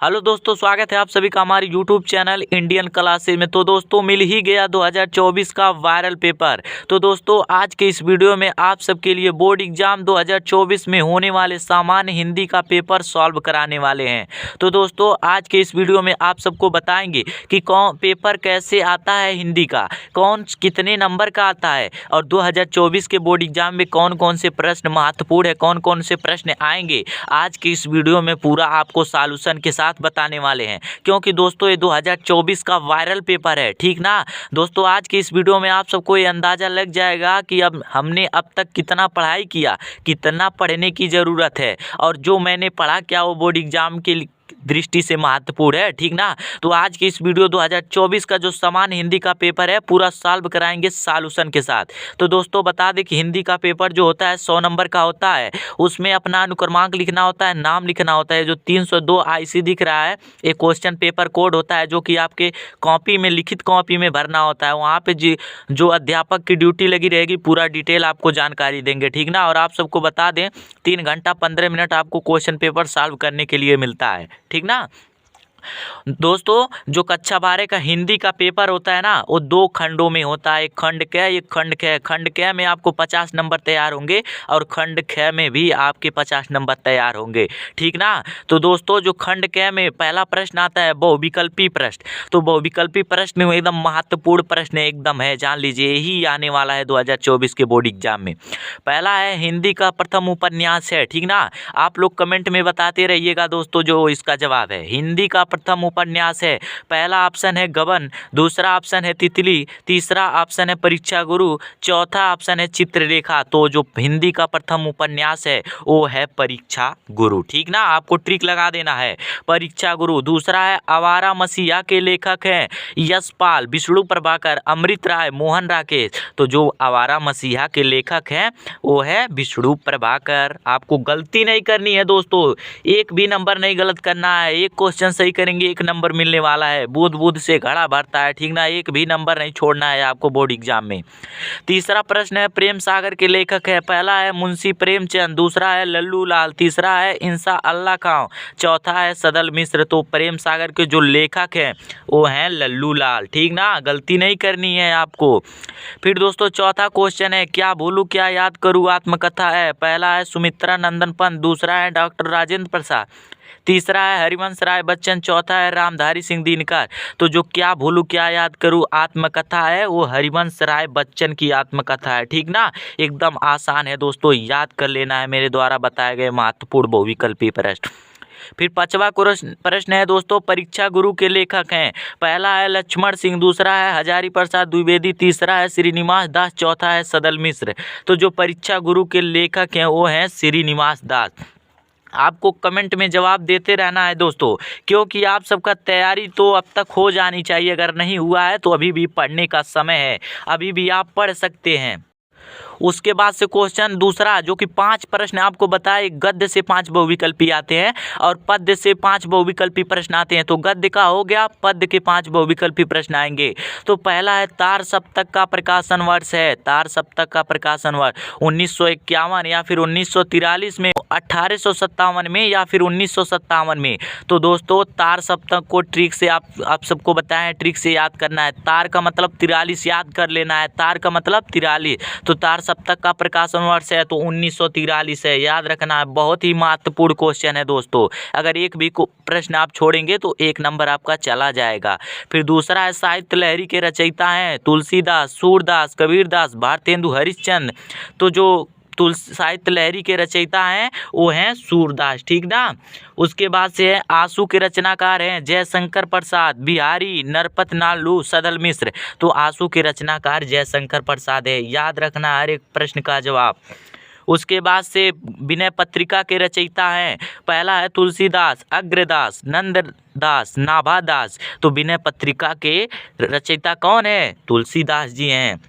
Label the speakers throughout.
Speaker 1: Hello दोस्तों, स्वागत है आप सभी का हमारे यूट्यूब चैनल इंडियन क्लासेज में। तो दोस्तों मिल ही गया 2024 का वायरल पेपर। तो दोस्तों आज के इस वीडियो में आप सबके लिए बोर्ड एग्जाम 2024 में होने वाले सामान्य हिंदी का पेपर सॉल्व कराने वाले हैं। तो दोस्तों आज के इस वीडियो में आप सबको बताएंगे कि कौन पेपर कैसे आता है हिंदी का, कौन कितने नंबर का आता है और 2024 के बोर्ड एग्जाम में कौन कौन से प्रश्न महत्वपूर्ण है, कौन कौन से प्रश्न आएंगे। आज के इस वीडियो में पूरा आपको सॉल्यूशन के साथ बताने वाले हैं, क्योंकि दोस्तों ये 2024 का वायरल पेपर है, ठीक ना। दोस्तों आज की इस वीडियो में आप सबको ये अंदाजा लग जाएगा कि अब हमने अब तक कितना पढ़ाई किया, कितना पढ़ने की ज़रूरत है और जो मैंने पढ़ा क्या वो बोर्ड एग्जाम के दृष्टि से महत्वपूर्ण है, ठीक ना। तो आज की इस वीडियो 2024 का जो सामान्य हिंदी का पेपर है पूरा सॉल्व कराएंगे सॉल्यूशन के साथ। तो दोस्तों बता दें कि हिंदी का पेपर जो होता है 100 नंबर का होता है। उसमें अपना अनुक्रमांक लिखना होता है, नाम लिखना होता है। जो 302 IC दिख रहा है एक क्वेश्चन पेपर कोड होता है जो कि आपके कॉपी में, लिखित कॉपी में भरना होता है। वहाँ पे जो अध्यापक की ड्यूटी लगी रहेगी पूरा डिटेल आपको जानकारी देंगे, ठीक ना। और आप सबको बता दें 3 घंटा 15 मिनट आपको क्वेश्चन पेपर सॉल्व करने के लिए मिलता है, ठीक ना। दोस्तों जो कक्षा 12 का हिंदी का पेपर होता है ना वो 2 खंडों में होता है, एक खंड क एक खंड ख। खंड क में आपको 50 नंबर तैयार होंगे और खंड ख में भी आपके 50 नंबर तैयार होंगे, ठीक ना। तो दोस्तों जो खंड क में पहला प्रश्न आता है बहुविकल्पी प्रश्न। तो बहुविकल्पी प्रश्न में एकदम महत्वपूर्ण प्रश्न एकदम है, जान लीजिए यही आने वाला है 2024 के बोर्ड एग्जाम में। पहला है हिंदी का प्रथम उपन्यास है, ठीक ना। आप लोग कमेंट में बताते रहिएगा दोस्तों जो इसका जवाब है। हिंदी का प्रथम उपन्यास है, पहला ऑप्शन है गबन, दूसरा ऑप्शन है तितली, तीसरा ऑप्शन है परीक्षा गुरु, चौथा ऑप्शन है चित्रलेखा। तो जो हिंदी का प्रथम उपन्यास है वो है परीक्षा गुरु, ठीक ना। आपको ट्रिक लगा देना है परीक्षा गुरु। दूसरा है आवारा मसीहा के लेखक हैं यशपाल, विष्णु प्रभाकर, अमृत राय, मोहन राकेश। तो जो आवारा मसीहा के लेखक हैं वो है विष्णु प्रभाकर। आपको गलती नहीं करनी है दोस्तों, एक भी नंबर नहीं गलत करना है। एक क्वेश्चन सही करेंगे 1 नंबर मिलने वाला है। बूंद बूंद से घड़ा भरता है, ठीक ना। एक भी नंबर नहीं छोड़ना है आपको बोर्ड एग्जाम में। तीसरा प्रश्न है प्रेम सागर के लेखक है, पहला है मुंशी प्रेमचंद, दूसरा है लल्लू लाल, तीसरा है इंसा अल्लाह खां, चौथा है सदल मिश्र। तो प्रेम सागर के जो लेखक हैं वो हैं लल्लू लाल, ठीक ना। गलती नहीं करनी है आपको। फिर दोस्तों चौथा क्वेश्चन है क्या भूलूं क्या याद करूं आत्मकथा है, पहला है सुमित्रा नंदन पंत, दूसरा है डॉक्टर राजेंद्र प्रसाद, तीसरा है हरिवंश राय बच्चन, चौथा है रामधारी सिंह दिनकर। तो जो क्या भूलूं क्या याद करूं आत्मकथा है वो हरिवंश राय बच्चन की आत्मकथा है, ठीक ना। एकदम आसान है दोस्तों, याद कर लेना है मेरे द्वारा बताए गए महत्वपूर्ण बहुविकल्पी प्रश्न। फिर 5वां प्रश्न है दोस्तों परीक्षा गुरु के लेखक हैं, पहला है लक्ष्मण सिंह, दूसरा है हजारी प्रसाद द्विवेदी, तीसरा है श्रीनिवास दास, चौथा है सदल मिश्र। तो जो परीक्षा गुरु के लेखक हैं वो हैं श्रीनिवास दास। आपको कमेंट में जवाब देते रहना है दोस्तों, क्योंकि आप सबका तैयारी तो अब तक हो जानी चाहिए। अगर नहीं हुआ है तो अभी भी पढ़ने का समय है, अभी भी आप पढ़ सकते हैं। उसके बाद से क्वेश्चन दूसरा जो कि 5 प्रश्न आपको बताए, गद्य से 5 बहुविकल्पी आते हैं और पद्य से 5 बहुविकल्पी प्रश्न आते हैं। तो गद्य का हो गया, पद्य के 5 बहुविकल्पी प्रश्न आएंगे। तो पहला है तार सप्तक का प्रकाशन वर्ष है, तार सप्तक का प्रकाशन वर्ष 1951 या फिर 1943 में, 1857 में या फिर 1957 में। तो दोस्तों तार सप्तक को ट्रिक से आप सबको बताएं, ट्रिक से याद करना है। तार का मतलब 43 याद कर लेना है, तार का मतलब 43। तो तार सप्तक का प्रकाशन वर्ष है तो 1943 है, याद रखना है। बहुत ही महत्वपूर्ण क्वेश्चन है दोस्तों, अगर एक भी प्रश्न आप छोड़ेंगे तो 1 नंबर आपका चला जाएगा। फिर दूसरा है साहित्य लहरी के रचयिता हैं तुलसीदास, सूरदास, कबीरदास, भारतेंदु हरिश्चंद्र। तो जो साहित्य लहरी के रचयिता हैं वो हैं सूरदास, ठीक ना। उसके बाद से है आंसू के रचनाकार हैं जयशंकर प्रसाद, बिहारी, नरपत नालू, सदल मिश्र। तो आंसू के रचनाकार जयशंकर प्रसाद है, याद रखना हर एक प्रश्न का जवाब। उसके बाद से विनय पत्रिका के रचयिता हैं, पहला है तुलसीदास, अग्रदास, नंददास, नाभादास। तो विनय पत्रिका के रचयिता कौन है? तुलसीदास जी हैं।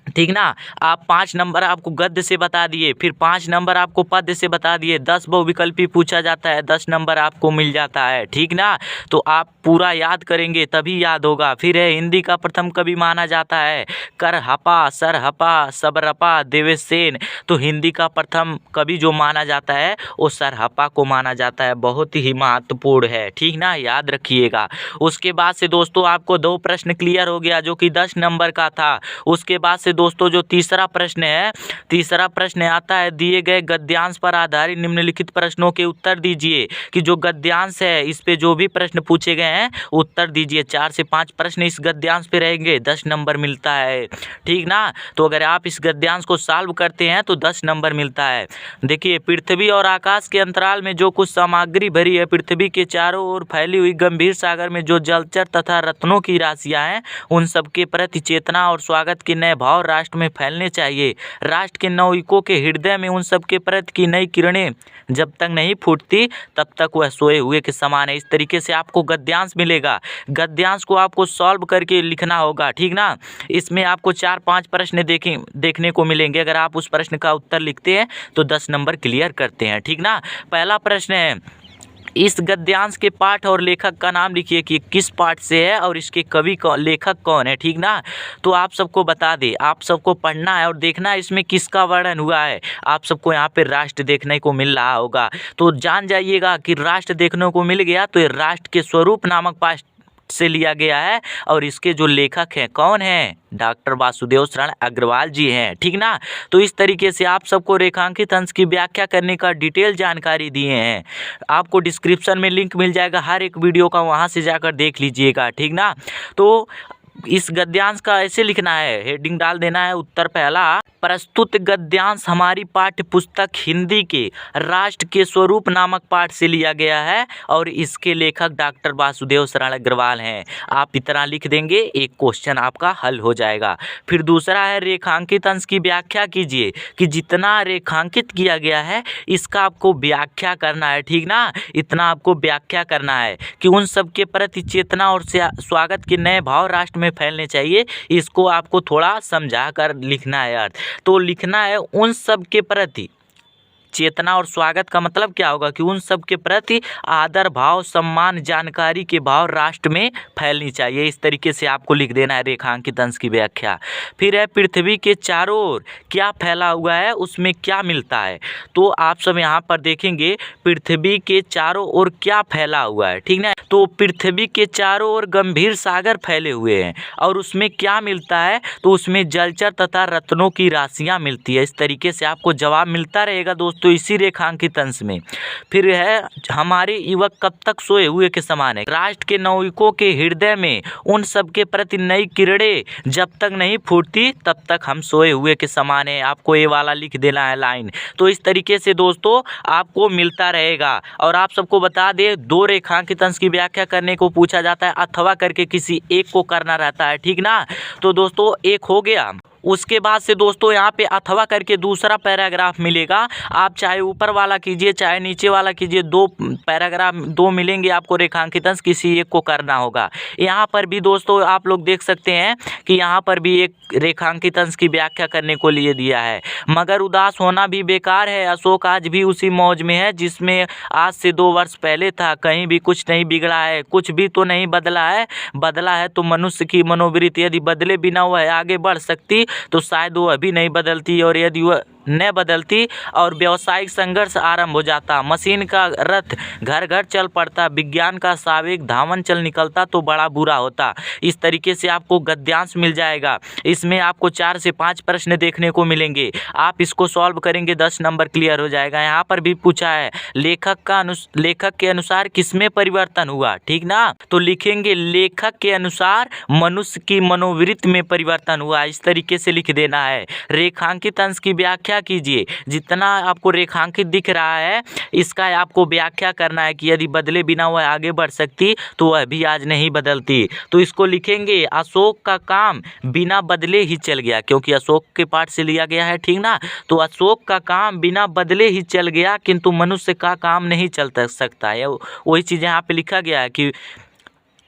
Speaker 1: ठीक ना। आप 5 नंबर आपको गद्य से बता दिए, फिर 5 नंबर आपको पद्य से बता दिए, 10 बहुविकल्पी पूछा जाता है, 10 नंबर आपको मिल जाता है। ठीक ना। तो आप पूरा याद करेंगे तभी याद होगा। फिर है हिंदी का प्रथम कवि माना जाता है करहपा, सरहपा, सबरपा, देवेशसेन। तो हिंदी का प्रथम कवि जो माना जाता है वो सरहपा को माना जाता है। बहुत ही महत्वपूर्ण है। ठीक ना, याद रखिएगा। उसके बाद से दोस्तों आपको 2 प्रश्न क्लियर हो गया जो कि 10 नंबर का था। उसके बाद से दोस्तों जो तीसरा प्रश्न है, तीसरा प्रश्न आता है दिए गए गद्यांश पर आधारित निम्नलिखित प्रश्नों के उत्तर दीजिए। कि जो गद्यांश है इस पे जो भी प्रश्न पूछे गए हैं उत्तर दीजिए। 4 से 5 प्रश्न इस गद्यांश पे रहेंगे, 10 नंबर मिलता है। ठीक ना। तो अगर आप इस गद्यांश को सॉल्व करते हैं तो 10 नंबर मिलता है। देखिए, पृथ्वी और आकाश के अंतराल में जो कुछ सामग्री भरी है, पृथ्वी के चारों ओर फैली हुई गंभीर सागर में जो जलचर तथा रत्नों की राशियां हैं, उन सबके प्रति चेतना और स्वागत के नए भाव राष्ट्र में फैलने चाहिए। राष्ट्र के नवयुवकों के हृदय में उन सब के प्रति की नई किरणें जब तक नहीं फूटती तब तक वह सोए हुए के समान है। इस तरीके से आपको गद्यांश मिलेगा। गद्यांश को आपको सॉल्व करके लिखना होगा। ठीक ना। इसमें आपको 4-5 प्रश्न देखने को मिलेंगे। अगर आप उस प्रश्न का उत्तर लिखते हैं तो 10 नंबर क्लियर करते हैं। ठीक ना। पहला प्रश्न है, इस गद्यांश के पाठ और लेखक का नाम लिखिए कि किस पाठ से है और इसके कवि लेखक कौन है। ठीक ना। तो आप सबको बता दें, आप सबको पढ़ना है और देखना है इसमें किसका वर्णन हुआ है। आप सबको यहाँ पे राष्ट्र देखने को मिल रहा होगा, तो जान जाइएगा कि राष्ट्र देखने को मिल गया तो ये राष्ट्र के स्वरूप नामक पाठ से लिया गया है। और इसके जो लेखक हैं कौन हैं, डॉक्टर वासुदेव शरण अग्रवाल जी हैं। ठीक ना। तो इस तरीके से आप सबको रेखांकित अंश की व्याख्या करने का डिटेल जानकारी दिए हैं। आपको डिस्क्रिप्शन में लिंक मिल जाएगा हर एक वीडियो का, वहां से जाकर देख लीजिएगा। ठीक ना। तो इस गद्यांश का ऐसे लिखना है, हेडिंग डाल देना है उत्तर पहला, प्रस्तुत गद्यांश हमारी पाठ्य पुस्तक हिंदी के राष्ट्र के स्वरूप नामक पाठ से लिया गया है और इसके लेखक डॉक्टर वासुदेव शरण अग्रवाल हैं। आप इतना लिख देंगे, एक क्वेश्चन आपका हल हो जाएगा। फिर दूसरा है, रेखांकित अंश की व्याख्या कीजिए। कि जितना रेखांकित किया गया है इसका आपको व्याख्या करना है। ठीक ना। इतना आपको व्याख्या करना है कि उन सब के प्रति चेतना और स्वागत के नए भाव राष्ट्र में फैलने चाहिए। इसको आपको थोड़ा समझा कर लिखना है यार। तो लिखना है उन सब के प्रति चेतना और स्वागत का मतलब क्या होगा कि उन सब के प्रति आदर भाव, सम्मान, जानकारी के भाव राष्ट्र में फैलनी चाहिए। इस तरीके से आपको लिख देना है रेखांकित अंश की व्याख्या। फिर है, पृथ्वी के चारों ओर क्या फैला हुआ है, उसमें क्या मिलता है। तो आप सब यहाँ पर देखेंगे पृथ्वी के चारों ओर क्या फैला हुआ है। ठीक ना। तो पृथ्वी के चारों ओर गंभीर सागर फैले हुए हैं और उसमें क्या मिलता है, तो उसमें जलचर तथा रत्नों की राशियाँ मिलती है। इस तरीके से आपको जवाब मिलता रहेगा दोस्तों इसी रेखांकित अंश में। फिर है, हमारे युवक कब तक सोए हुए के समान है। राष्ट्र के नवयुवकों के हृदय में उन सब के प्रति नई किरणें जब तक नहीं फूटती तब तक हम सोए हुए के समान है। आपको ये वाला लिख देना है लाइन। तो इस तरीके से दोस्तों आपको मिलता रहेगा। और आप सबको बता दें, 2 रेखांकित अंश की व्याख्या करने को पूछा जाता है अथवा करके किसी एक को करना रहता है। ठीक ना। तो दोस्तों एक हो गया। उसके बाद से दोस्तों यहाँ पे अथवा करके दूसरा पैराग्राफ मिलेगा। आप चाहे ऊपर वाला कीजिए चाहे नीचे वाला कीजिए, 2 पैराग्राफ 2 मिलेंगे आपको रेखांकित अंश, किसी एक को करना होगा। यहाँ पर भी दोस्तों आप लोग देख सकते हैं कि यहाँ पर भी एक रेखांकित अंश की व्याख्या करने को लिए दिया है। मगर उदास होना भी बेकार है, अशोक आज भी उसी मौज में है जिसमें आज से 2 वर्ष पहले था। कहीं भी कुछ नहीं बिगड़ा है, कुछ भी तो नहीं बदला है। बदला है तो मनुष्य की मनोवृत्ति, यदि बदले बिना वह आगे बढ़ सकती तो शायद वो अभी नहीं बदलती, और यदि वह न बदलती और व्यावसायिक संघर्ष आरंभ हो जाता, मशीन का रथ घर घर चल पड़ता, विज्ञान का सावेग धावन चल निकलता तो बड़ा बुरा होता। इस तरीके से आपको गद्यांश मिल जाएगा। इसमें आपको 4 से 5 प्रश्न देखने को मिलेंगे। आप इसको सॉल्व करेंगे 10 नंबर क्लियर हो जाएगा। यहाँ पर भी पूछा है लेखक के अनुसार किसमें परिवर्तन हुआ। ठीक ना। तो लिखेंगे लेखक के अनुसार मनुष्य की मनोवृत्ति में परिवर्तन हुआ। इस तरीके से लिख देना है। रेखांकित अंश की व्याख्या कीजिए। जितना आपको रेखांकित दिख रहा है इसका आपको व्याख्या करना है कि यदि बदले बिना वह आगे बढ़ सकती तो वह भी आज नहीं बदलती। तो इसको लिखेंगे अशोक का काम बिना बदले ही चल गया, क्योंकि अशोक के पाठ से लिया गया है। ठीक ना। तो अशोक का काम बिना बदले ही चल गया किंतु मनुष्य का काम नहीं चल सकता है। वही चीज़ यहाँ पे लिखा गया है कि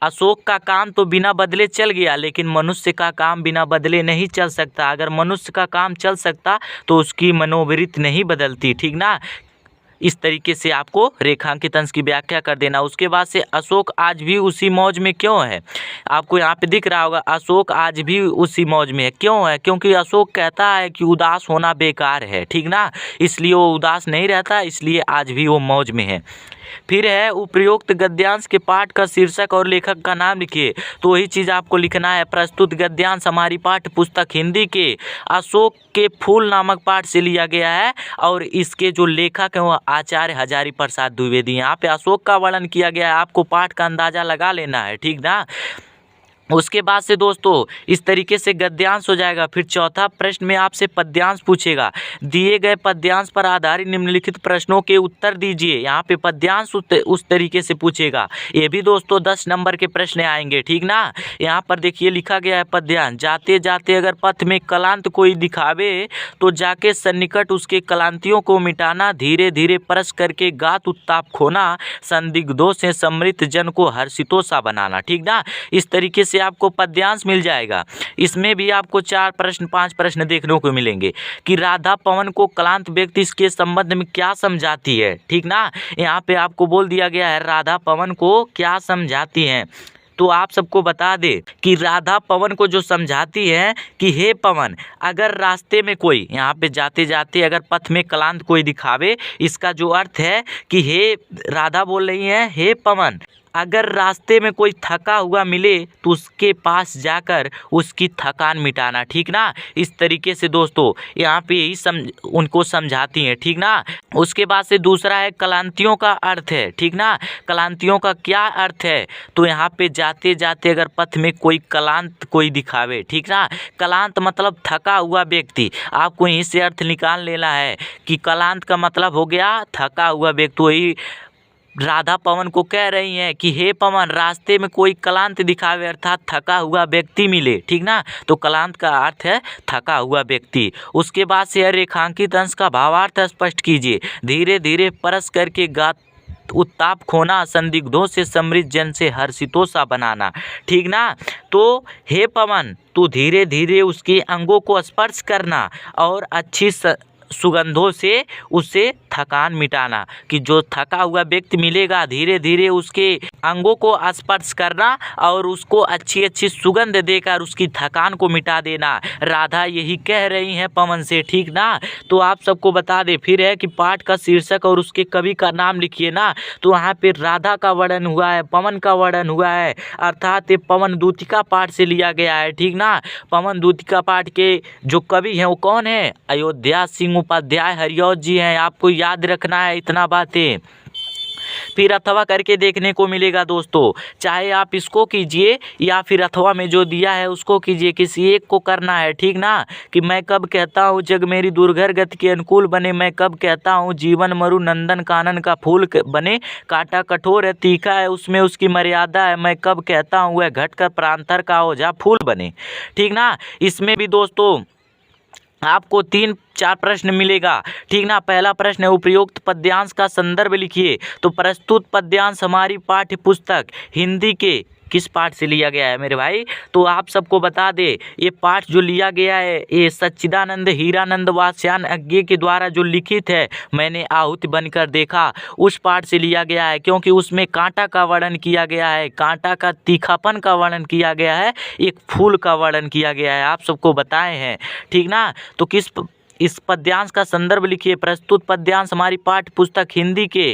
Speaker 1: अशोक का काम तो बिना बदले चल गया, लेकिन मनुष्य का काम बिना बदले नहीं चल सकता। अगर मनुष्य का काम चल सकता तो उसकी मनोवृत्ति नहीं बदलती, ठीक ना। इस तरीके से आपको रेखांकित अंश की व्याख्या कर देना। उसके बाद से अशोक आज भी उसी मौज में क्यों है, आपको यहाँ पे दिख रहा होगा अशोक आज भी उसी मौज में है। क्यों है? क्योंकि अशोक कहता है कि उदास होना बेकार है, ठीक ना, इसलिए वो उदास नहीं रहता, इसलिए आज भी वो मौज में है। फिर है उपयुक्त गद्यांश के पाठ का शीर्षक और लेखक का नाम लिखिए। तो वही चीज़ आपको लिखना है। प्रस्तुत गद्यांश हमारी पाठ्य पुस्तक हिंदी के अशोक के फूल नामक पाठ से लिया गया है और इसके जो लेखक हैं वो आचार्य हजारी प्रसाद द्विवेदी। यहाँ पे अशोक का वर्णन किया गया है, आपको पाठ का अंदाजा लगा लेना है, ठीक ना। उसके बाद से दोस्तों इस तरीके से गद्यांश हो जाएगा। फिर चौथा प्रश्न में आपसे पद्यांश पूछेगा। दिए गए पद्यांश पर आधारित निम्नलिखित प्रश्नों के उत्तर दीजिए। यहाँ पे पद्यांश उस तरीके से पूछेगा। ये भी दोस्तों 10 नंबर के प्रश्न आएंगे, ठीक ना। यहाँ पर देखिए लिखा गया है पद्यांश। जाते जाते अगर पथ में कलांत कोई दिखावे तो जाके सन्निकट उसके कलांतियों को मिटाना, धीरे धीरे परस करके गात उत्ताप खोना, संदिग्धों से समृत जन को हर्षितों सा बनाना, ठीक ना। इस तरीके से आपको पद्यांश मिल जाएगा। इसमें भी आपको 4 प्रश्न 5 प्रश्न देखने को मिलेंगे कि राधा पवन को कलांत व्यक्ति इसके संबंध में क्या समझाती है, ठीक ना। यहाँ पे आपको बोल दिया गया है राधा पवन को क्या समझाती हैं। तो आप सबको बता दे कि राधा पवन को जो समझाती है कि हे पवन, अगर रास्ते में कोई, यहाँ पे जाते जाते अगर पथ में कलांत कोई दिखावे, इसका जो अर्थ है कि हे राधा बोल रही है हे पवन, अगर रास्ते में कोई थका हुआ मिले तो उसके पास जाकर उसकी थकान मिटाना, ठीक ना। इस तरीके से दोस्तों यहाँ पे यही उनको समझाती हैं, ठीक ना। उसके बाद से दूसरा है कलांतियों का अर्थ है, ठीक ना। कलांतियों का क्या अर्थ है? तो यहाँ पे जाते जाते अगर पथ में कोई कलांत कोई दिखावे, ठीक ना। कलांत मतलब थका हुआ व्यक्ति। आपको यहीं से अर्थ निकाल लेना है कि कलांत का मतलब हो गया थका हुआ व्यक्ति। वही राधा पवन को कह रही हैं कि हे पवन, रास्ते में कोई कलांत दिखावे अर्थात थका हुआ व्यक्ति मिले, ठीक ना। तो कलांत का अर्थ है थका हुआ व्यक्ति। उसके बाद से रेखांकित अंश का भावार्थ स्पष्ट कीजिए। धीरे धीरे परस करके गात उत्ताप खोना, संदिग्धों से समृद्ध जन से हर्षितों सा बनाना, ठीक ना। तो हे पवन, तू धीरे धीरे उसके अंगों को स्पर्श करना और अच्छी सुगंधों से उससे थकान मिटाना, कि जो थका हुआ व्यक्ति मिलेगा धीरे धीरे उसके अंगों को स्पर्श करना और उसको अच्छी अच्छी सुगंध देकर उसकी थकान को मिटा देना। राधा यही कह रही हैं पवन से, ठीक ना। तो आप सबको बता दे फिर है कि पाठ का शीर्षक और उसके कवि का नाम लिखिए ना। तो वहाँ पे राधा का वर्णन हुआ है, पवन का वर्णन हुआ है, अर्थात ये पवन दूतिका पाठ से लिया गया है, ठीक ना। पवन दूतिका पाठ के जो कवि हैं वो कौन है? अयोध्या सिंह उपाध्याय हरिऔध जी हैं। आपको याद रखना है इतना बातें। फिर अथवा करके देखने को मिलेगा दोस्तों, चाहे आप इसको कीजिए या फिर अथवा में जो दिया है उसको कीजिए, किसी एक को करना है, ठीक ना। कि मैं कब कहता हूँ जग मेरी दुर्घर गति के अनुकूल बने, मैं कब कहता हूँ जीवन मरु नंदन कानन का फूल बने, कांटा कठोर है तीखा है उसमें उसकी मर्यादा है, मैं कब कहता हूँ वह घट कर प्रांतर का ओझा फूल बने, ठीक ना। इसमें भी दोस्तों आपको 3-4 प्रश्न मिलेगा, ठीक ना। पहला प्रश्न है उपयुक्त पद्यांश का संदर्भ लिखिए। तो प्रस्तुत पद्यांश हमारी पाठ्य पुस्तक हिंदी के किस पाठ से लिया गया है मेरे भाई? तो आप सबको बता दे ये पाठ जो लिया गया है ये सच्चिदानंद हीरानंद वात्स्यायन अज्ञे के द्वारा जो लिखित है, मैंने आहुति बनकर देखा, उस पाठ से लिया गया है। क्योंकि उसमें कांटा का वर्णन किया गया है, कांटा का तीखापन का वर्णन किया गया है, एक फूल का वर्णन किया गया है, आप सबको बताए हैं, ठीक ना। तो इस पद्यांश का संदर्भ लिखिए। प्रस्तुत पद्यांश हमारी पाठ्य पुस्तक हिंदी के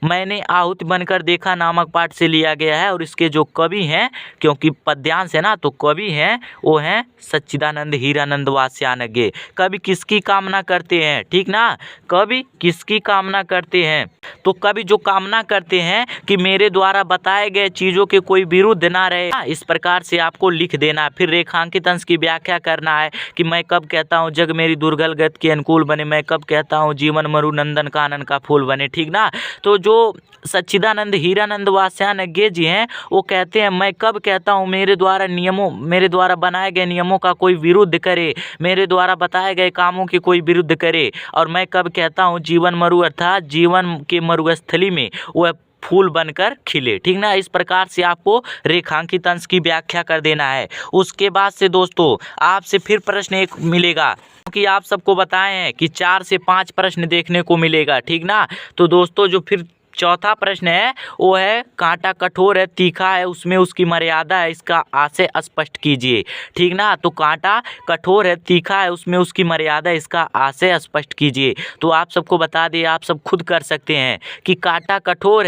Speaker 1: मैंने आहुति बनकर देखा नामक पाठ से लिया गया है और इसके जो कवि हैं, क्योंकि पद्यांश है ना तो कवि हैं वो हैं सच्चिदानंद हीरानंद वात्स्यायन अज्ञे। कवि किसकी कामना करते हैं, ठीक ना। कवि किसकी कामना करते हैं? तो कवि जो कामना करते हैं कि मेरे द्वारा बताए गए चीज़ों के कोई विरुद्ध ना रहे, इस प्रकार से आपको लिख देना। फिर रेखांकित अंश की व्याख्या करना है कि मैं कब कहता हूँ जग मेरी दुर्गल गति के अनुकूल बने, मैं कब कहता हूँ जीवन मरु नंदन कानन का फूल बने, ठीक ना। तो जो सच्चिदानंद हीरानंद वात्स्यायन अज्ञे जी हैं वो कहते हैं मैं कब कहता हूँ मेरे द्वारा बनाए गए नियमों का कोई विरुद्ध करे, मेरे द्वारा बताए गए कामों के कोई विरुद्ध करे, और मैं कब कहता हूँ जीवन मरु अर्थात जीवन के मरुस्थली में वह फूल बनकर खिले। ठीक ना, इस प्रकार से आपको रेखांकित अंश की व्याख्या कर देना है। उसके बाद से दोस्तों आपसे फिर प्रश्न एक मिलेगा, क्योंकि आप सबको बताए हैं कि 4 से 5 प्रश्न देखने को मिलेगा। ठीक ना, तो दोस्तों जो फिर चौथा प्रश्न है वो है कांटा कठोर है तीखा है उसमें उसकी मर्यादा है, इसका आशय स्पष्ट कीजिए। ठीक ना, तो कांटा कठोर है तीखा है उसमें उसकी मर्यादा, इसका आशय स्पष्ट कीजिए। तो आप सबको बता दें, आप सब खुद कर सकते हैं कि कांटा कठोर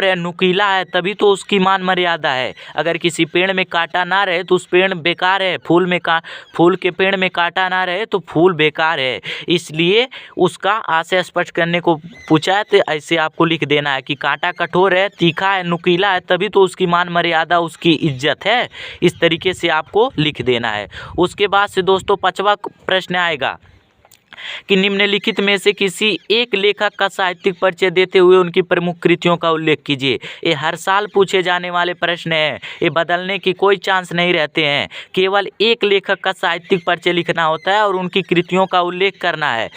Speaker 1: है नुकीला है तभी तो उसकी मान मर्यादा है। अगर किसी पेड़ में कांटा ना रहे तो उस पेड़ बेकार है, फूल के पेड़ में कांटा ना रहे तो फूल बेकार है, इसलिए उसका आशय स्पष्ट करने को पूछा है। तो ऐसे आपको लिख देना है कि कांटा कठोर है तीखा है नुकीला है तभी तो उसकी मान मर्यादा उसकी इज्जत है। इस तरीके से आपको लिख देना है। उसके बाद से दोस्तों 5वां प्रश्न आएगा कि निम्नलिखित में से किसी एक लेखक का साहित्यिक परिचय देते हुए उनकी प्रमुख कृतियों का उल्लेख कीजिए। ये हर साल पूछे जाने वाले प्रश्न हैं, ये बदलने की कोई चांस नहीं रहते हैं। केवल एक लेखक का साहित्यिक परिचय लिखना होता है और उनकी कृतियों का उल्लेख करना है।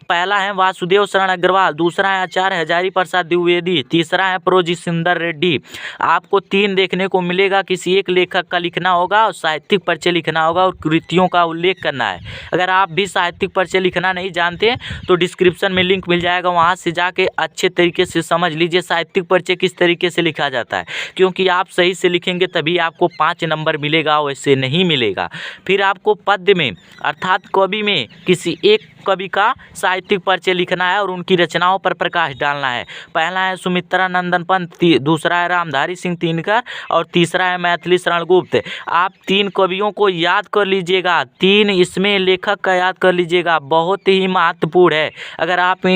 Speaker 1: पहला है वासुदेव शरण अग्रवाल, दूसरा है आचार्य हजारी प्रसाद द्विवेदी, तीसरा है प्रोजी सुंदर रेड्डी। आपको 3 देखने को मिलेगा, किसी एक लेखक का लिखना होगा और साहित्यिक परिचय लिखना होगा और कृतियों का उल्लेख करना है। अगर आप भी साहित्यिक परिचय लिखना नहीं जानते तो डिस्क्रिप्शन में लिंक मिल जाएगा, वहाँ से जाके अच्छे तरीके से समझ लीजिए साहित्यिक परिचय किस तरीके से लिखा जाता है, क्योंकि आप सही से लिखेंगे तभी आपको 5 नंबर मिलेगा, वैसे नहीं मिलेगा। फिर आपको पद्य में अर्थात कवि में किसी एक कवि का साहित्यिक परिचय लिखना है और उनकी रचनाओं पर प्रकाश डालना है। पहला है सुमित्रा नंदन पंत, दूसरा है रामधारी सिंह दिनकर और तीसरा है मैथिली शरण गुप्त। आप 3 कवियों को याद कर लीजिएगा, 3 इसमें लेखक का याद कर लीजिएगा, बहुत ही महत्वपूर्ण है। अगर आप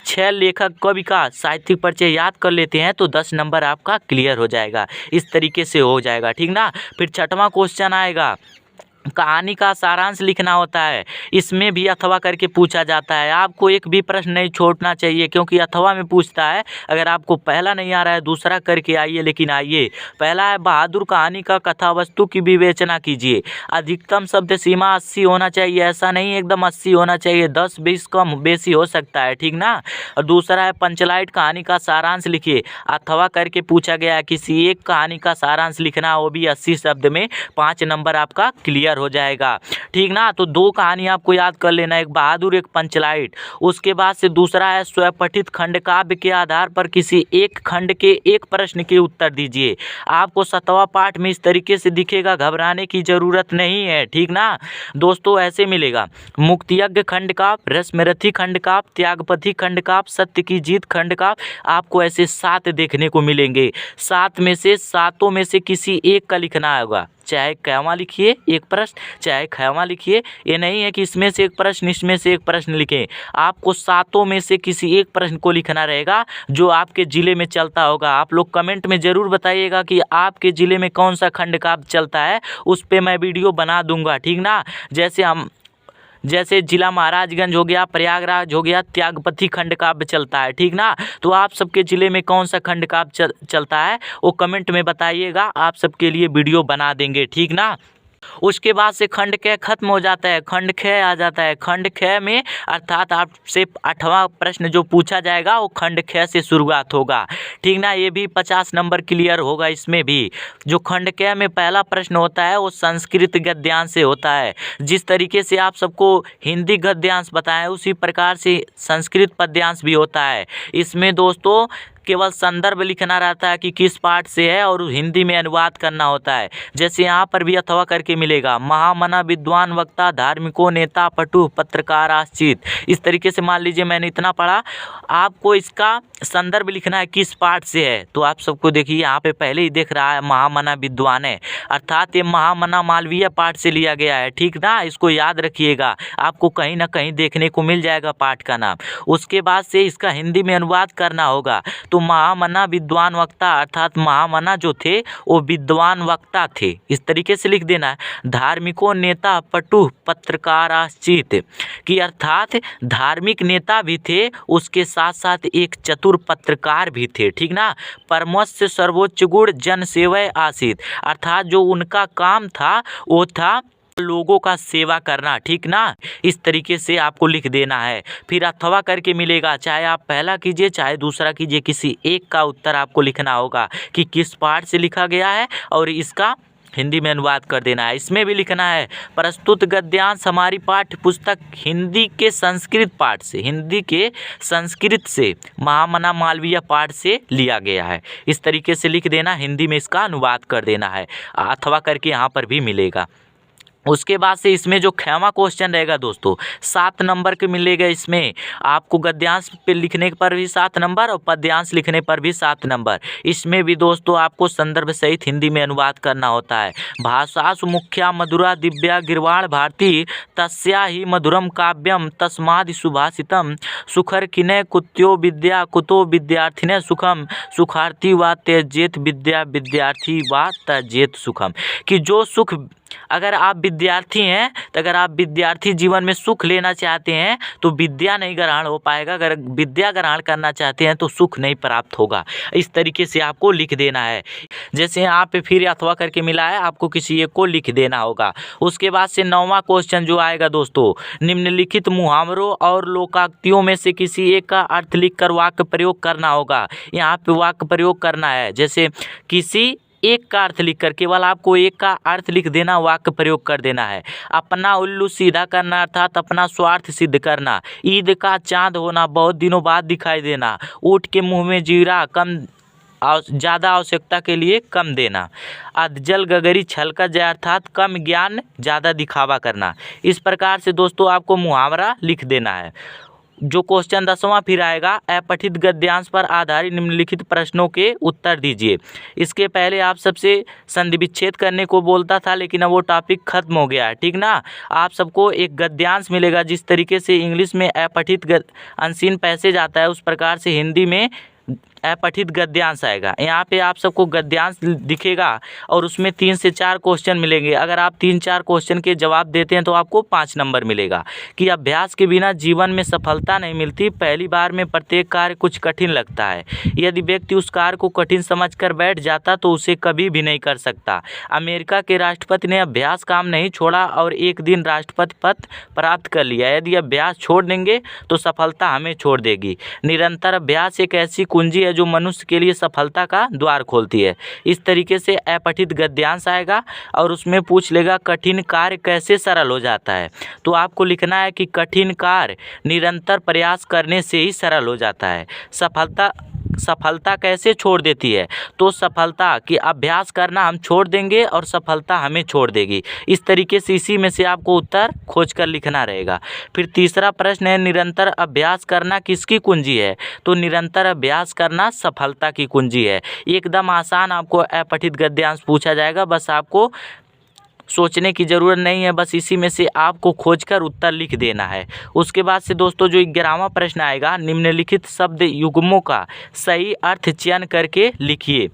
Speaker 1: 6 लेखक कवि का साहित्यिक परिचय याद कर लेते हैं तो 10 नंबर आपका क्लियर हो जाएगा। इस तरीके से हो जाएगा। ठीक ना, फिर 6वां क्वेश्चन आएगा, कहानी का सारांश लिखना होता है। इसमें भी अथवा करके पूछा जाता है, आपको एक भी प्रश्न नहीं छोड़ना चाहिए, क्योंकि अथवा में पूछता है। अगर आपको पहला नहीं आ रहा है दूसरा करके आइए, लेकिन आइए। पहला है बहादुर कहानी का कथा वस्तु की विवेचना कीजिए। अधिकतम शब्द सीमा 80 होना चाहिए, ऐसा नहीं एकदम 80 होना चाहिए, 10-20 कम बेसी हो सकता है। ठीक ना, और दूसरा है पंचलाइट कहानी का सारांश लिखिए। अथवा करके पूछा गया है, किसी एक कहानी का सारांश लिखना, वो भी 80 शब्द में, 5 नंबर आपका क्लियर हो जाएगा। ठीक ना, तो 2 कहानी आपको याद कर लेना, एक बहादुर एक पंचलाइट। उसके बाद से दूसरा है स्वपठित खंड काव्य के आधार पर किसी एक खंड के एक प्रश्न के उत्तर दीजिए। आपको 7वां पाठ में इस तरीके से दिखेगा, घबराने की जरूरत नहीं है। ठीक ना दोस्तों, ऐसे मिलेगा मुक्तियज्ञ खंड काव्य, रश्मिरथी खंड काव्य, त्यागपथी खंड काव्य, सत्य की जीत खंड काव्य। आपको ऐसे 7 देखने को मिलेंगे। 7 में से सातों में से किसी एक का लिखना होगा, चाहे कैवा लिखिए एक प्रश्न, चाहे खैवा लिखिए। ये नहीं है कि इसमें से एक प्रश्न इसमें से एक प्रश्न लिखें, आपको 7 में से किसी एक प्रश्न को लिखना रहेगा जो आपके ज़िले में चलता होगा। आप लोग कमेंट में ज़रूर बताइएगा कि आपके ज़िले में कौन सा खंड काव्य चलता है, उस पर मैं वीडियो बना दूंगा। ठीक ना, जैसे जिला महाराजगंज हो गया, प्रयागराज हो गया, त्यागपथी खंड काव्य चलता है। ठीक ना, तो आप सबके ज़िले में कौन सा खंड काव्य चलता है वो कमेंट में बताइएगा, आप सबके लिए वीडियो बना देंगे। ठीक ना, उसके बाद से खंड ख खत्म हो जाता है, खंड ख आ जाता है। खंड ख में अर्थात आपसे 8वां प्रश्न जो पूछा जाएगा वो खंड ख से शुरुआत होगा। ठीक ना, ये भी 50 नंबर क्लियर होगा। इसमें भी जो खंड क में पहला प्रश्न होता है वो संस्कृत गद्यांश से होता है। जिस तरीके से आप सबको हिंदी गद्यांश बताएं उसी प्रकार से संस्कृत पद्यांश भी होता है। इसमें दोस्तों केवल संदर्भ लिखना रहता है कि किस पाठ से है और हिंदी में अनुवाद करना होता है। जैसे यहाँ पर भी अथवा करके मिलेगा, महामना विद्वान वक्ता धार्मिको नेता पटु पत्रकार आश्चित। इस तरीके से मान लीजिए मैंने इतना पढ़ा, आपको इसका संदर्भ लिखना है किस पाठ से है। तो आप सबको देखिए यहाँ पे पहले ही देख रहा है महामना विद्वान है, अर्थात ये महामना मालवीय पाठ से लिया गया है। ठीक ना, इसको याद रखिएगा, आपको कहीं ना कहीं देखने को मिल जाएगा पाठ का नाम। उसके बाद से इसका हिंदी में अनुवाद करना होगा। तो महामना विद्वान वक्ता अर्थात महामना जो थे वो विद्वान वक्ता थे, इस तरीके से लिख देना है। धार्मिको नेता पटु पत्रकार आश्चित कि अर्थात धार्मिक नेता भी थे, उसके साथ साथ एक चतुर पत्रकार भी थे। ठीक ना, परमस्य सर्वोच्च गुण जन सेवय आसित, अर्थात जो उनका काम था वो था लोगों का सेवा करना, ठीक ना। इस तरीके से आपको लिख देना है। फिर अथवा करके मिलेगा, चाहे आप पहला कीजिए चाहे दूसरा कीजिए, किसी एक का उत्तर आपको लिखना होगा कि किस पाठ से लिखा गया है और इसका हिंदी में अनुवाद कर देना है। इसमें भी लिखना है प्रस्तुत गद्यांश हमारी पाठ्य पुस्तक हिंदी के संस्कृत से महामना मालवीय पाठ से लिया गया है। इस तरीके से लिख देना, हिंदी में इसका अनुवाद कर देना है। अथवा करके यहाँ पर भी मिलेगा। उसके बाद से इसमें जो खेमा क्वेश्चन रहेगा दोस्तों 7 नंबर के मिलेगा। इसमें आपको गद्यांश पे लिखने पर भी 7 नंबर और पद्यांश लिखने पर भी 7 नंबर। इसमें भी दोस्तों आपको संदर्भ सहित हिंदी में अनुवाद करना होता है। भाषासु मुख्या मधुरा दिव्या गिरवाण भारती तस्या ही मधुरम काव्यम तस्मादि सुभाषितम सुखर किनय कुत्यो विद्या कुतो विद्यार्थिने सुखम सुखार्थी व त्यजेत विद्या विद्यार्थी व त्यजेत सुखम। कि जो सुख, अगर आप विद्यार्थी हैं तो अगर आप विद्यार्थी जीवन में सुख लेना चाहते हैं तो विद्या नहीं ग्रहण हो पाएगा, अगर विद्या ग्रहण करना चाहते हैं तो सुख नहीं प्राप्त होगा। इस तरीके से आपको लिख देना है। जैसे यहाँ पे फिर अथवा करके मिला है, आपको किसी एक को लिख देना होगा। उसके बाद से 9वां क्वेश्चन जो आएगा दोस्तों, निम्नलिखित मुहावरों और लोकोक्तियों में से किसी एक का अर्थ लिख कर वाक्य प्रयोग करना होगा। यहाँ पे वाक्य प्रयोग करना है, जैसे किसी एक का अर्थ लिखकर, केवल आपको एक का अर्थ लिख देना, वाक्य प्रयोग कर देना है। अपना उल्लू सीधा करना अर्थात अपना स्वार्थ सिद्ध करना। ईद का चांद होना, बहुत दिनों बाद दिखाई देना। ऊँट के मुंह में जीरा, कम ज़्यादा आवश्यकता के लिए कम देना। अधजल गगरी छलका जाए अर्थात कम ज्ञान ज़्यादा दिखावा करना। इस प्रकार से दोस्तों आपको मुहावरा लिख देना है। जो क्वेश्चन 10वां फिर आएगा, अपठित गद्यांश पर आधारित निम्नलिखित प्रश्नों के उत्तर दीजिए। इसके पहले आप सबसे संधि विच्छेद करने को बोलता था, लेकिन अब वो टॉपिक खत्म हो गया है, ठीक ना। आप सबको एक गद्यांश मिलेगा, जिस तरीके से इंग्लिश में अपठित अनसीन पैसेज आता है उस प्रकार से हिंदी में अपठित गद्यांश आएगा। यहाँ पे आप सबको गद्यांश दिखेगा और उसमें 3 से 4 क्वेश्चन मिलेंगे। अगर आप 3-4 क्वेश्चन के जवाब देते हैं तो आपको 5 नंबर मिलेगा। कि अभ्यास के बिना जीवन में सफलता नहीं मिलती, पहली बार में प्रत्येक कार्य कुछ कठिन लगता है। यदि व्यक्ति उस कार्य को कठिन समझकर बैठ जाता तो उसे कभी भी नहीं कर सकता। अमेरिका के राष्ट्रपति ने अभ्यास काम नहीं छोड़ा और एक दिन राष्ट्रपति पद प्राप्त कर लिया। यदि अभ्यास छोड़ देंगे तो सफलता हमें छोड़ देगी। निरंतर अभ्यास एक ऐसी कुंजी है जो मनुष्य के लिए सफलता का द्वार खोलती है। इस तरीके से अपठित गद्यांश आएगा और उसमें पूछ लेगा कठिन कार्य कैसे सरल हो जाता है। तो आपको लिखना है कि कठिन कार्य निरंतर प्रयास करने से ही सरल हो जाता है। सफलता कैसे छोड़ देती है, तो सफलता कि अभ्यास करना हम छोड़ देंगे और सफलता हमें छोड़ देगी। इस तरीके से इसी में से आपको उत्तर खोजकर लिखना रहेगा। फिर तीसरा प्रश्न है, निरंतर अभ्यास करना किसकी कुंजी है, तो निरंतर अभ्यास करना सफलता की कुंजी है। एकदम आसान आपको अपठित गद्यांश पूछा जाएगा, बस आपको सोचने की ज़रूरत नहीं है, बस इसी में से आपको खोजकर उत्तर लिख देना है। उसके बाद से दोस्तों जो 11वां प्रश्न आएगा, निम्नलिखित शब्द युग्मों का सही अर्थ चयन करके लिखिए।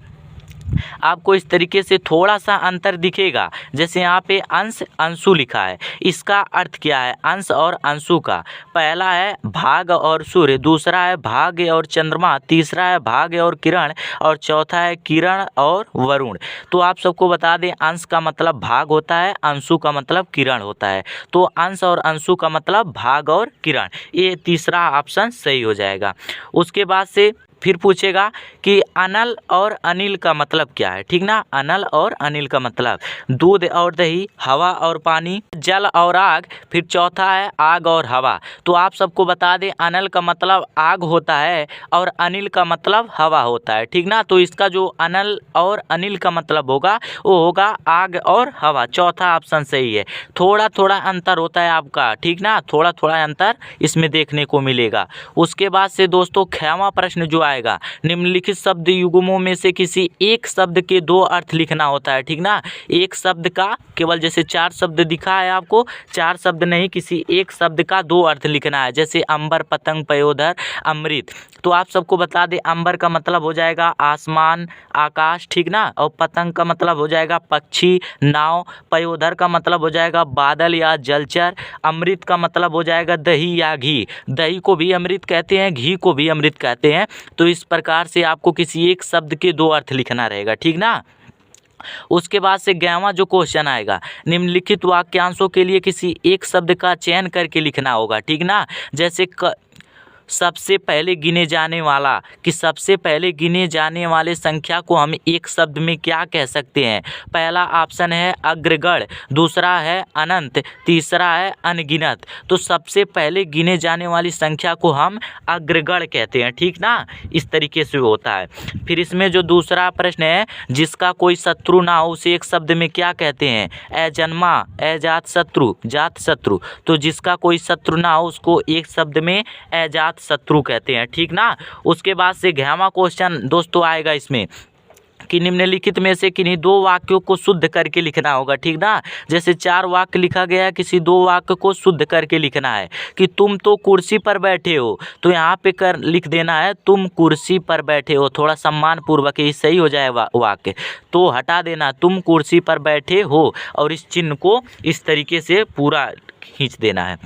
Speaker 1: आपको इस तरीके से थोड़ा सा अंतर दिखेगा, जैसे यहाँ पे अंश अंशु लिखा है, इसका अर्थ क्या है अंश और अंशु का। पहला है भाग और सूर्य, दूसरा है भाग्य और चंद्रमा, तीसरा है भाग्य और किरण और चौथा है किरण और वरुण। तो आप सबको बता दें अंश का मतलब भाग होता है, अंशु का मतलब किरण होता है। तो अंश और अंशु का मतलब भाग और किरण, ये तीसरा ऑप्शन सही हो जाएगा। उसके बाद से फिर पूछेगा कि अनल और अनिल का मतलब क्या है, ठीक ना। अनल और अनिल का मतलब दूध और दही, हवा और पानी, जल और आग, फिर चौथा है आग और हवा। तो आप सबको बता दें अनल का मतलब आग होता है और अनिल का मतलब हवा होता है, ठीक ना। तो इसका जो अनल और अनिल का मतलब होगा वो होगा आग और हवा, चौथा ऑप्शन सही है। थोड़ा थोड़ा अंतर होता है आपका, ठीक ना, थोड़ा थोड़ा अंतर इसमें देखने को मिलेगा। उसके बाद से दोस्तों 6वां प्रश्न जो आएगा, निम्नलिखित शब्द युग्मों में से किसी एक शब्द के 2 अर्थ लिखना होता है, ठीक ना। एक शब्द का केवल जैसे 4 शब्द दिखा है आपको, 4 शब्द नहीं, किसी एक शब्द का 2 अर्थ लिखना है। जैसे अंबर, पतंग, पयोधर, अमृत। तो आप सबको बता दें अंबर का मतलब हो जाएगा आसमान, आकाश, ठीक ना। और पतंग का मतलब हो जाएगा पक्षी, नाव। पयोधर का मतलब हो जाएगा बादल या जलचर। अमृत का मतलब हो जाएगा दही या घी, दही को भी अमृत कहते हैं, घी को भी अमृत कहते हैं। तो इस प्रकार से आपको किसी एक शब्द के 2 अर्थ लिखना रहेगा, ठीक ना। उसके बाद से 11वां जो क्वेश्चन आएगा, निम्नलिखित वाक्यांशों के लिए किसी एक शब्द का चयन करके लिखना होगा, ठीक ना। जैसे सबसे पहले गिने जाने वाला, कि सबसे पहले गिने जाने वाले संख्या को हम एक शब्द में क्या कह सकते हैं। पहला ऑप्शन है अग्रगण, दूसरा है अनंत, तीसरा है अनगिनत। तो सबसे पहले गिने जाने वाली संख्या को हम अग्रगण कहते हैं, ठीक ना। इस तरीके से होता है। फिर इसमें जो दूसरा प्रश्न है, जिसका कोई शत्रु ना हो उसे एक शब्द में क्या कहते हैं। अजन्मा, अजात शत्रु, जात शत्रु। तो जिसका कोई शत्रु ना हो उसको एक शब्द में अजात शत्रु कहते हैं, ठीक ना। उसके बाद से 11वां क्वेश्चन दोस्तों आएगा इसमें, कि निम्नलिखित में से किन्हीं 2 वाक्यों को शुद्ध करके लिखना होगा, ठीक ना। जैसे 4 वाक्य लिखा गया है, किसी 2 वाक्य को शुद्ध करके लिखना है। कि तुम तो कुर्सी पर बैठे हो, तो यहाँ पे कर लिख देना है तुम कुर्सी पर बैठे हो, थोड़ा सम्मान पूर्वक, ये सही हो जाएगा वाक्य। तो हटा देना तुम कुर्सी पर बैठे हो, और इस चिन्ह को इस तरीके से पूरा खींच देना है।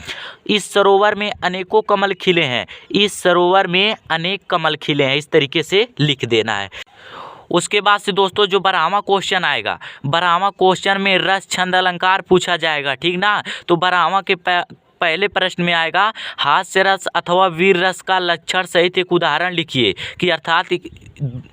Speaker 1: इस सरोवर में अनेकों कमल खिले हैं, इस सरोवर में अनेक कमल खिले हैं, इस तरीके से लिख देना है। उसके बाद से दोस्तों जो 12वां क्वेश्चन आएगा, 12वां क्वेश्चन में रस छंद अलंकार पूछा जाएगा, ठीक ना। तो 12वां के पहले प्रश्न में आएगा, हास्य रस अथवा वीर रस का लक्षण सहित एक उदाहरण लिखिए। कि अर्थात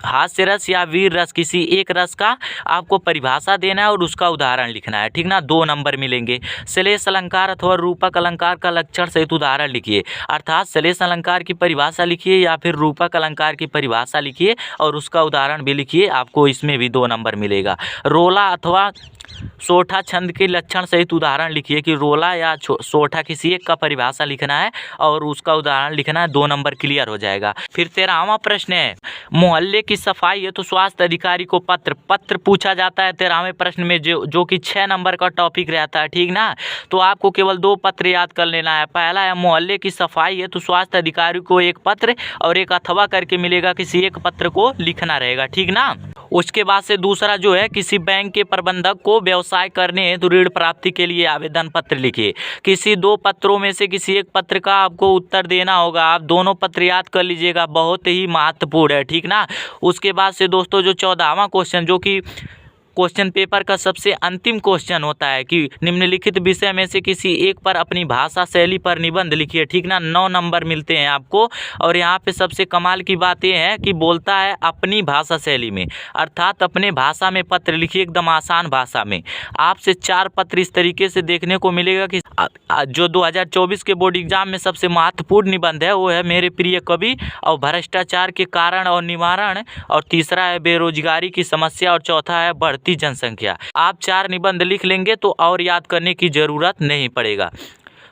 Speaker 1: हास्य रस या वीर रस, किसी एक रस का आपको परिभाषा देना है और उसका उदाहरण लिखना है, ठीक ना। 2 नंबर मिलेंगे। श्लेष अलंकार अथवा रूपक अलंकार का लक्षण सहित उदाहरण लिखिए। अर्थात श्लेष अलंकार की परिभाषा लिखिए या फिर रूपक अलंकार की परिभाषा लिखिए और उसका उदाहरण भी लिखिए, आपको इसमें भी 2 नंबर मिलेगा। रोला अथवा सोठा छंद के लक्षण सहित उदाहरण लिखिए। कि रोला या सोठा किसी एक का परिभाषा लिखना है और उसका उदाहरण लिखना है, 2 नंबर क्लियर हो जाएगा। फिर 13वां प्रश्न है, मोहल्ले की सफाई है तो स्वास्थ्य अधिकारी को पत्र पूछा जाता है 13वें प्रश्न में, जो कि 6 नंबर का टॉपिक रहता है, ठीक ना। तो आपको केवल 2 पत्र याद कर लेना है। पहला है मोहल्ले की सफाई है तो स्वास्थ्य अधिकारी को एक पत्र और एक अथवा करके मिलेगा, किसी एक पत्र को लिखना रहेगा, ठीक ना। उसके बाद से दूसरा जो है, किसी बैंक के प्रबंधक को व्यवसाय करने हेतु ऋण प्राप्ति के लिए आवेदन पत्र लिखिए। किसी 2 पत्रों में से किसी एक पत्र का आपको उत्तर देना होगा। आप दोनों पत्र याद कर लीजिएगा, बहुत ही महत्वपूर्ण है, ठीक ना। उसके बाद से दोस्तों जो 14वां क्वेश्चन, जो कि क्वेश्चन पेपर का सबसे अंतिम क्वेश्चन होता है, कि निम्नलिखित विषय में से किसी एक पर अपनी भाषा शैली पर निबंध लिखिए, ठीक ना। 9 नंबर मिलते हैं आपको। और यहाँ पे सबसे कमाल की बात ये है कि बोलता है अपनी भाषा शैली में, अर्थात अपने भाषा में पत्र लिखिए, एकदम आसान भाषा में। आपसे 4 पत्र इस तरीके से देखने को मिलेगा कि जो 2024 के बोर्ड एग्जाम में सबसे महत्वपूर्ण निबंध है वो है मेरे प्रिय कवि, और भ्रष्टाचार के कारण और निवारण, और तीसरा है बेरोजगारी की समस्या, और चौथा है बढ़ती जनसंख्या। आप 4 निबंध लिख लेंगे तो और याद करने की जरूरत नहीं पड़ेगा।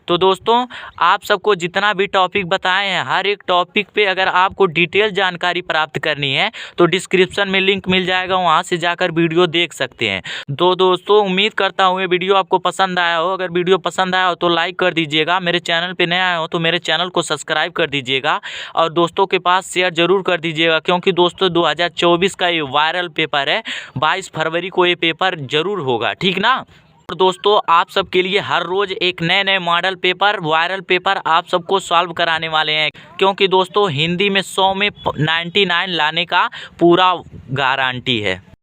Speaker 1: तो दोस्तों आप सबको जितना भी टॉपिक बताए हैं, हर एक टॉपिक पे अगर आपको डिटेल जानकारी प्राप्त करनी है तो डिस्क्रिप्शन में लिंक मिल जाएगा, वहां से जाकर वीडियो देख सकते हैं। तो दोस्तों उम्मीद करता हूँ ये वीडियो आपको पसंद आया हो। अगर वीडियो पसंद आया हो तो लाइक कर दीजिएगा, मेरे चैनल पे नए आए हो तो मेरे चैनल को सब्सक्राइब कर दीजिएगा, और दोस्तों के पास शेयर जरूर कर दीजिएगा, क्योंकि दोस्तों 2024 का ये वायरल पेपर है। 22 फरवरी को ये पेपर जरूर होगा, ठीक ना। और दोस्तों आप सबके लिए हर रोज एक नए मॉडल पेपर, वायरल पेपर आप सबको सॉल्व कराने वाले हैं, क्योंकि दोस्तों हिंदी में 100 में 99 लाने का पूरा गारंटी है।